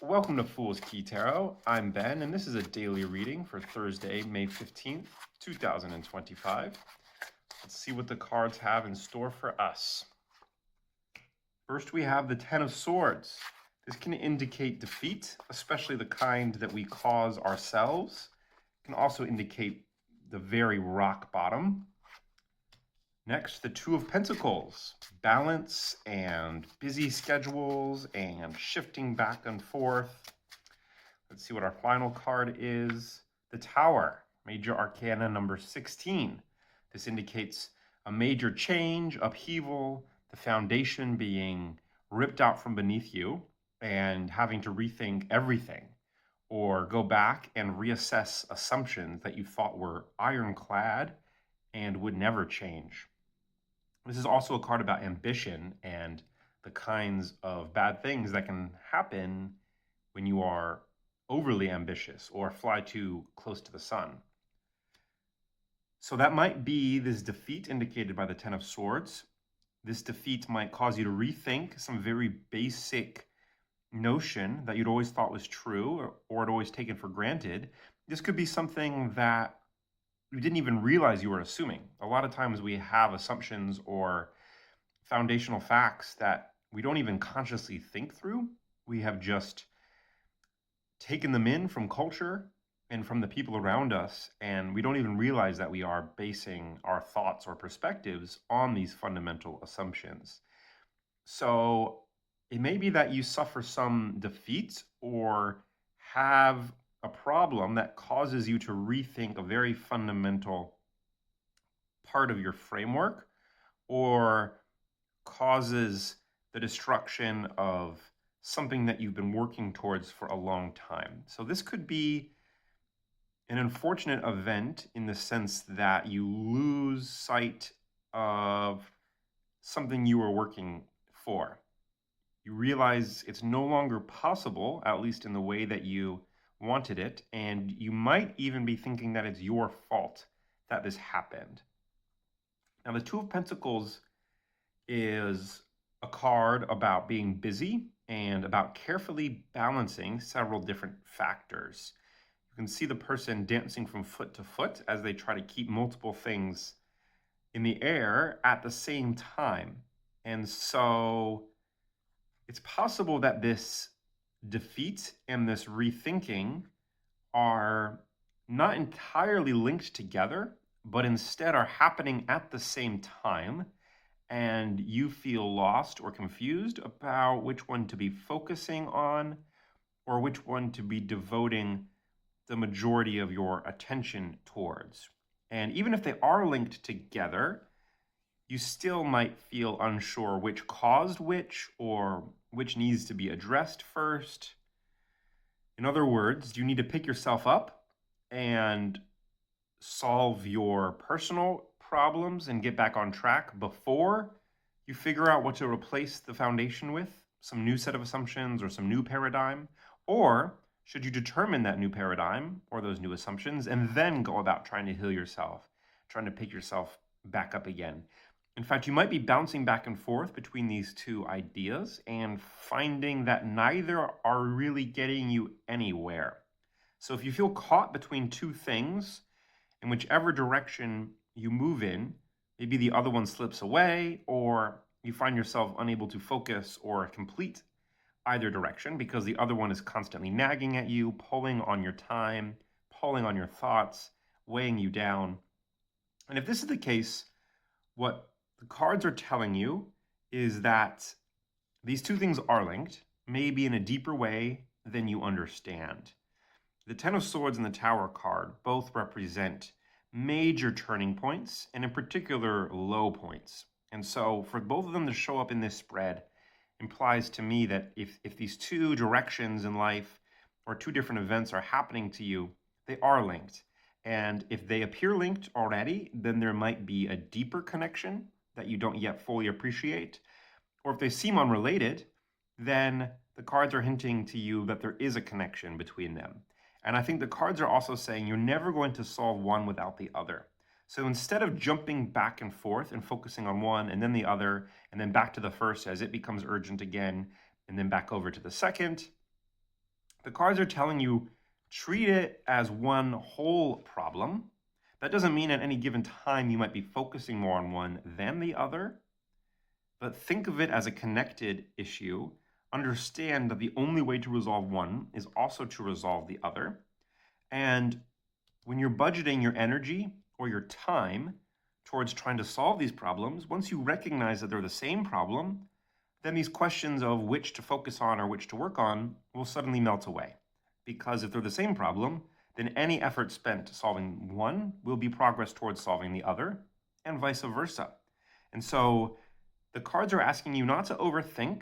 Welcome to Fool's Key Tarot. I'm Ben, and this is a daily reading for Thursday, May 15th, 2025. Let's see what the cards have in store for us. First, we have the Ten of Swords. This can indicate defeat, especially the kind that we cause ourselves. It can also indicate the very rock bottom. Next, the Two of Pentacles, balance and busy schedules and shifting back and forth. Let's see what our final card is. The Tower, Major Arcana number 16. This indicates a major change, upheaval, the foundation being ripped out from beneath you and having to rethink everything or go back and reassess assumptions that you thought were ironclad and would never change. This is also a card about ambition and the kinds of bad things that can happen when you are overly ambitious or fly too close to the sun. So that might be this defeat indicated by the Ten of Swords. This defeat might cause you to rethink some very basic notion that you'd always thought was true or had always taken for granted. This could be something that you didn't even realize you were assuming. A lot of times we have assumptions or foundational facts that we don't even consciously think through. We have just taken them in from culture and from the people around us, and we don't even realize that we are basing our thoughts or perspectives on these fundamental assumptions. So it may be that you suffer some defeat or have a problem that causes you to rethink a very fundamental part of your framework, or causes the destruction of something that you've been working towards for a long time. So this could be an unfortunate event in the sense that you lose sight of something you were working for. You realize it's no longer possible, at least in the way that you wanted it, and you might even be thinking that it's your fault that this happened. Now, the Two of Pentacles is a card about being busy and about carefully balancing several different factors. You can see the person dancing from foot to foot as they try to keep multiple things in the air at the same time. And so it's possible that this defeat and this rethinking are not entirely linked together, but instead are happening at the same time, and you feel lost or confused about which one to be focusing on or which one to be devoting the majority of your attention towards. And even if they are linked together, you still might feel unsure which caused which or which needs to be addressed first. In other words, you need to pick yourself up and solve your personal problems and get back on track before you figure out what to replace the foundation with, some new set of assumptions or some new paradigm? Or should you determine that new paradigm or those new assumptions and then go about trying to heal yourself, trying to pick yourself back up again? In fact, you might be bouncing back and forth between these two ideas and finding that neither are really getting you anywhere. So if you feel caught between two things, in whichever direction you move in, maybe the other one slips away, or you find yourself unable to focus or complete either direction because the other one is constantly nagging at you, pulling on your time, pulling on your thoughts, weighing you down. And if this is the case, what the cards are telling you is that these two things are linked, maybe in a deeper way than you understand. The Ten of Swords and the Tower card both represent major turning points, and in particular, low points. And so for both of them to show up in this spread implies to me that if these two directions in life or two different events are happening to you, they are linked. And if they appear linked already, then there might be a deeper connection that you don't yet fully appreciate. Or if they seem unrelated, then the cards are hinting to you that there is a connection between them. And I think the cards are also saying you're never going to solve one without the other. So instead of jumping back and forth and focusing on one and then the other, and then back to the first as it becomes urgent again, and then back over to the second, The cards are telling you treat it as one whole problem. That doesn't mean at any given time you might be focusing more on one than the other, but think of it as a connected issue. Understand that the only way to resolve one is also to resolve the other. And when you're budgeting your energy or your time towards trying to solve these problems, once you recognize that they're the same problem, then these questions of which to focus on or which to work on will suddenly melt away. Because if they're the same problem, then any effort spent solving one will be progress towards solving the other, and vice versa. And so the cards are asking you not to overthink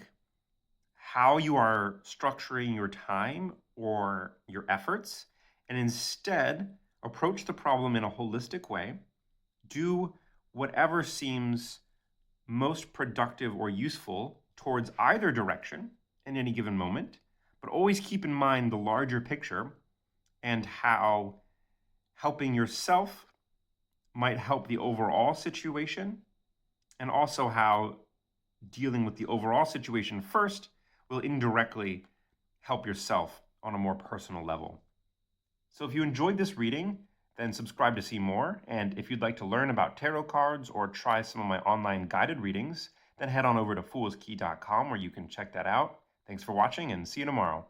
how you are structuring your time or your efforts, and instead approach the problem in a holistic way. Do whatever seems most productive or useful towards either direction in any given moment, but always keep in mind the larger picture and how helping yourself might help the overall situation, and also how dealing with the overall situation first will indirectly help yourself on a more personal level. So if you enjoyed this reading, then subscribe to see more. And if you'd like to learn about tarot cards or try some of my online guided readings, then head on over to foolskey.com where you can check that out. Thanks for watching and see you tomorrow.